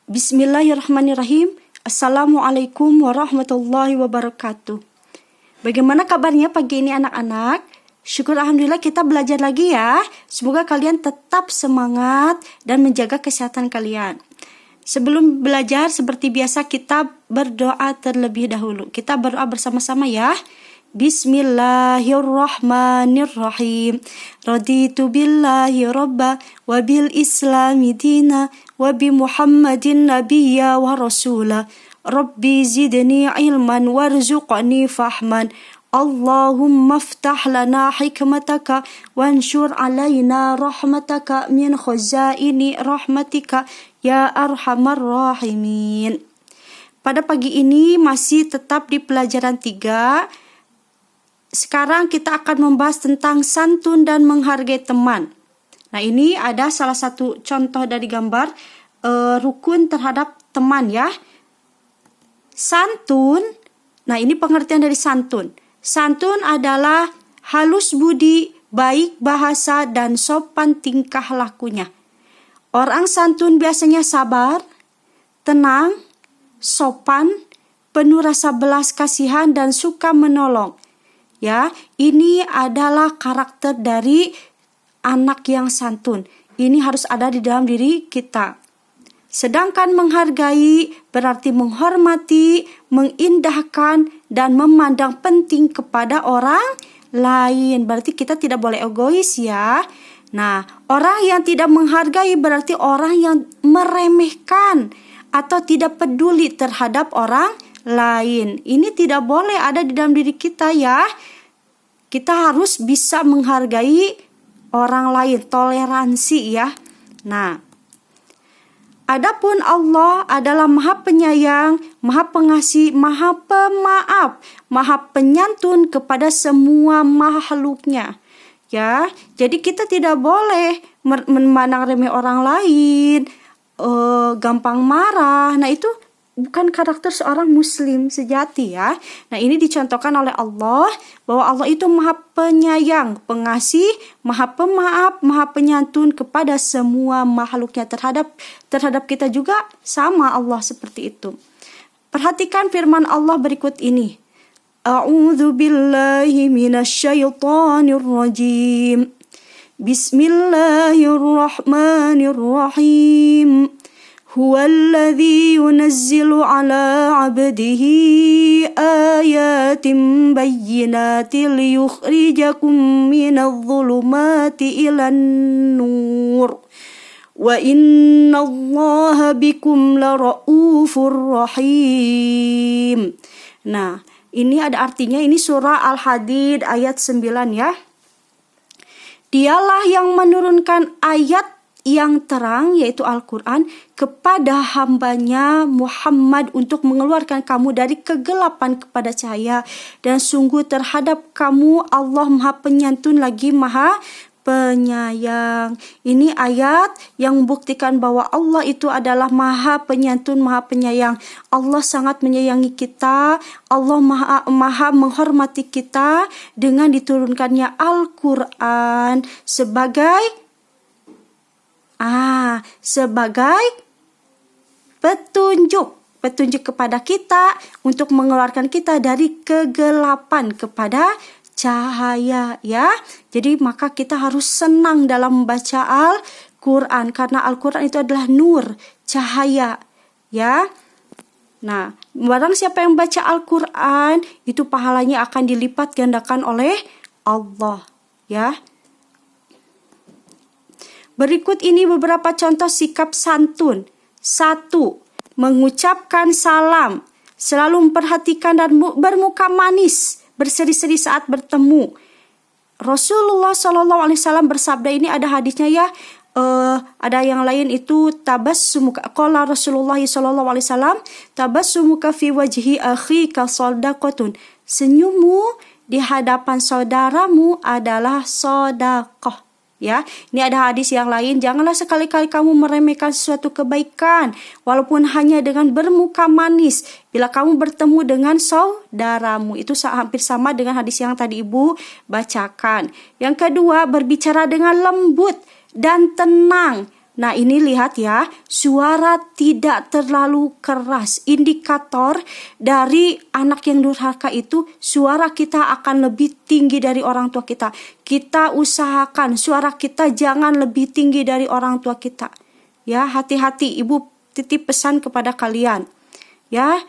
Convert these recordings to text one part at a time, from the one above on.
Bismillahirrahmanirrahim. Assalamualaikum warahmatullahi wabarakatuh. Bagaimana kabarnya pagi ini anak-anak? Syukur alhamdulillah kita belajar lagi ya. Semoga kalian tetap semangat dan menjaga kesehatan kalian. Sebelum belajar seperti biasa kita berdoa terlebih dahulu. Kita berdoa bersama-sama ya. Bismillahirrahmanirrahim. Raditu billahi rabba wa bil islami dina wa bi Muhammadin nabiyya wa rasula. Rabbi zidni ilman warzuqni fahman. Allahumma aftah lana hikmataka wanshur alaina rahmataka min khazaini rahmatika ya arhamar rahimin. Pada pagi ini masih tetap di pelajaran 3. Sekarang kita akan membahas tentang santun dan menghargai teman. Nah, ini ada salah satu contoh dari gambar rukun terhadap teman ya. Santun, nah ini pengertian dari santun. Santun adalah halus budi, baik bahasa, dan sopan tingkah lakunya. Orang santun biasanya sabar, tenang, sopan, penuh rasa belas kasihan, dan suka menolong. Ya, ini adalah karakter dari anak yang santun. Ini harus ada di dalam diri kita. Sedangkan menghargai berarti menghormati, mengindahkan, dan memandang penting kepada orang lain. Berarti kita tidak boleh egois ya. Nah, orang yang tidak menghargai berarti orang yang meremehkan atau tidak peduli terhadap orang lain. Ini tidak boleh ada di dalam diri kita ya. Kita harus bisa menghargai orang lain, toleransi ya. Nah, adapun Allah adalah Maha Penyayang, Maha Pengasih, Maha Pemaaf, Maha Penyantun kepada semua makhluknya. Ya, jadi kita tidak boleh memandang remeh orang lain, gampang marah. Nah, itu bukan karakter seorang muslim sejati ya. Nah, ini dicontohkan oleh Allah bahwa Allah itu Maha Penyayang, Pengasih, Maha Pemaaf, Maha Penyantun kepada semua makhluknya. Terhadap kita juga sama Allah seperti itu. Perhatikan firman Allah berikut ini. A'udzu billahi minasyaitonir rajim. Bismillahirrahmanirrahim. هو الذي ينزل على عبده آيات بينات ليخرجكم من الظلمات إلى النور وإن الله بكم لرؤوف رحيم. Nah, ini ada artinya, ini surah Al-Hadid ayat 9 ya. Dialah yang menurunkan ayat yang terang yaitu Al-Quran kepada hambanya Muhammad untuk mengeluarkan kamu dari kegelapan kepada cahaya, dan sungguh terhadap kamu Allah Maha Penyantun lagi Maha Penyayang. Ini ayat yang membuktikan bahwa Allah itu adalah Maha Penyantun, Maha Penyayang. Allah sangat menyayangi kita. Allah maha menghormati kita dengan diturunkannya Al-Quran sebagai petunjuk kepada kita untuk mengeluarkan kita dari kegelapan kepada cahaya ya. Jadi maka kita harus senang dalam membaca Al-Quran karena Al-Quran itu adalah nur, cahaya ya. Nah, barang siapa yang baca Al-Quran itu pahalanya akan dilipat gandakan oleh Allah ya. Berikut ini beberapa contoh sikap santun. 1. Mengucapkan salam. Selalu memperhatikan dan bermuka manis, berseri-seri saat bertemu. Rasulullah SAW bersabda, ini ada hadisnya ya. Ada yang lain itu tabassumuka. Qala Rasulullah SAW, tabassumuka fi wajhi akhika shadaqatun. Senyummu di hadapan saudaramu adalah sedekah. Ya, ini ada hadis yang lain, janganlah sekali-kali kamu meremehkan sesuatu kebaikan walaupun hanya dengan bermuka manis bila kamu bertemu dengan saudaramu. Itu hampir sama dengan hadis yang tadi Ibu bacakan. Yang kedua, berbicara dengan lembut dan tenang, Nah ini lihat ya, suara tidak terlalu keras. Indikator dari anak yang durhaka itu suara kita akan lebih tinggi dari orang tua kita. Kita usahakan suara kita jangan lebih tinggi dari orang tua kita. Ya, hati-hati, ibu titip pesan kepada kalian. Ya,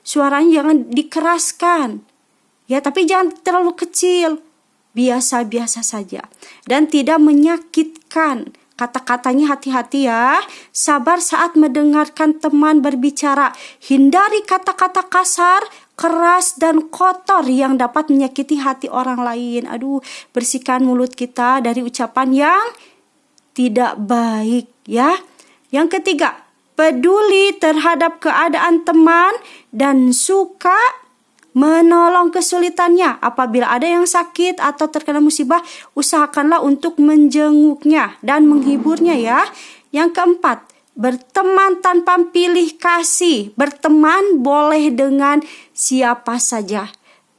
suaranya jangan dikeraskan. Ya, tapi jangan terlalu kecil. Biasa-biasa saja. Dan tidak menyakitkan. Kata-katanya hati-hati ya. Sabar saat mendengarkan teman berbicara. Hindari kata-kata kasar, keras, dan kotor yang dapat menyakiti hati orang lain. Aduh, bersihkan mulut kita dari ucapan yang tidak baik ya. Yang ketiga, peduli terhadap keadaan teman dan suka menolong kesulitannya. Apabila ada yang sakit atau terkena musibah, usahakanlah untuk menjenguknya dan menghiburnya ya. Yang keempat, berteman tanpa pilih kasih. Berteman boleh dengan siapa saja.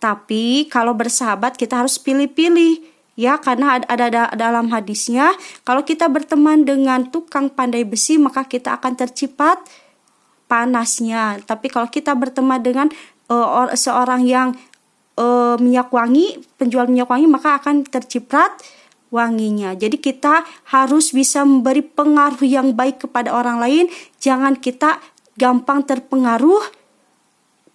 Tapi kalau bersahabat kita harus pilih-pilih. Ya, karena ada dalam hadisnya, kalau kita berteman dengan tukang pandai besi, maka kita akan tercipat panasnya. Tapi kalau kita berteman dengan seorang yang minyak wangi, penjual minyak wangi, maka akan terciprat wanginya. Jadi kita harus bisa memberi pengaruh yang baik kepada orang lain. Jangan kita gampang terpengaruh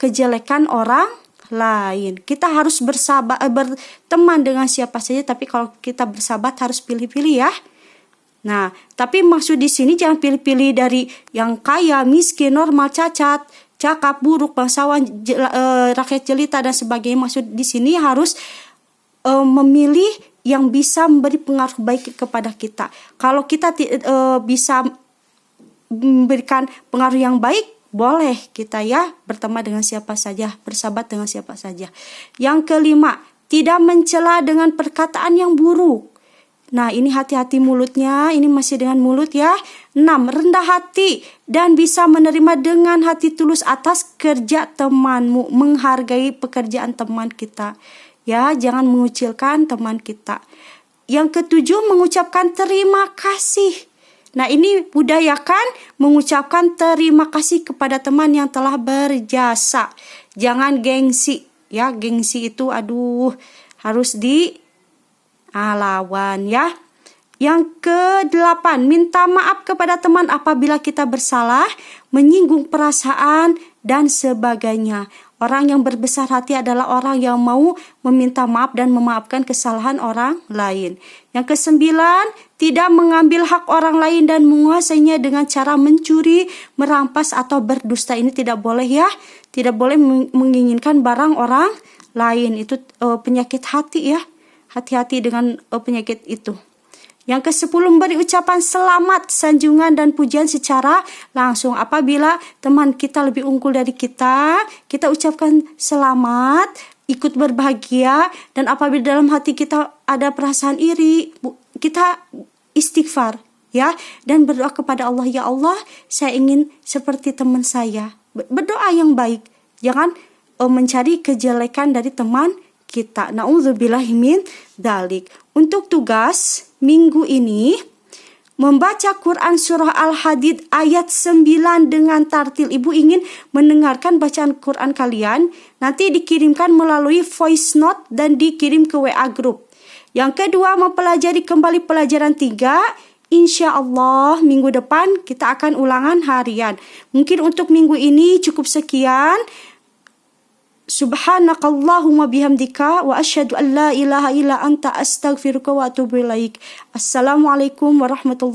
kejelekan orang lain. Kita harus berteman dengan siapa saja, tapi kalau kita bersahabat harus pilih-pilih ya. Nah, tapi maksud di sini jangan pilih-pilih dari yang kaya, miskin, normal, cacat, cakap, buruk, bangsawan, rakyat jelita dan sebagainya. Maksud di sini harus memilih yang bisa memberi pengaruh baik kepada kita. Kalau kita bisa memberikan pengaruh yang baik, boleh kita ya berteman dengan siapa saja, bersahabat dengan siapa saja. Yang kelima, tidak mencela dengan perkataan yang buruk. Nah, ini hati-hati mulutnya, ini masih dengan mulut ya. 6. Rendah hati dan bisa menerima dengan hati tulus atas kerja temanmu. Menghargai pekerjaan teman kita. Ya, jangan mengucilkan teman kita. Yang ketujuh, mengucapkan terima kasih. Nah, ini budayakan mengucapkan terima kasih kepada teman yang telah berjasa. Jangan gengsi. Ya, gengsi itu harus lawan ya. Yang ke-8, minta maaf kepada teman apabila kita bersalah, menyinggung perasaan dan sebagainya. Orang yang berbesar hati adalah orang yang mau meminta maaf dan memaafkan kesalahan orang lain. Yang ke-9, tidak mengambil hak orang lain dan menguasainya dengan cara mencuri, merampas atau berdusta. Ini tidak boleh ya. Tidak boleh menginginkan barang orang lain. Itu penyakit hati ya. Hati-hati dengan penyakit itu. Yang ke-10, memberi ucapan selamat, sanjungan dan pujian secara langsung. Apabila teman kita lebih unggul dari kita, kita ucapkan selamat, ikut berbahagia, dan apabila dalam hati kita ada perasaan iri, kita istighfar ya, dan berdoa kepada Allah, ya Allah, saya ingin seperti teman saya. Berdoa yang baik. Jangan mencari kejelekan dari teman kita. Na'udzubillahi min dzalik. Untuk tugas minggu ini, membaca Quran surah Al-Hadid ayat 9 dengan tartil. Ibu ingin mendengarkan bacaan Quran kalian, nanti dikirimkan melalui voice note dan dikirim ke WA group. Yang kedua, mempelajari kembali pelajaran 3. Insya Allah minggu depan kita akan ulangan harian. Mungkin untuk minggu ini cukup sekian. Subhanakallahumma bihamdika wa asyhadu an la ilaha illa anta astaghfiruka wa atubu ilaik. Assalamualaikum warahmatullahi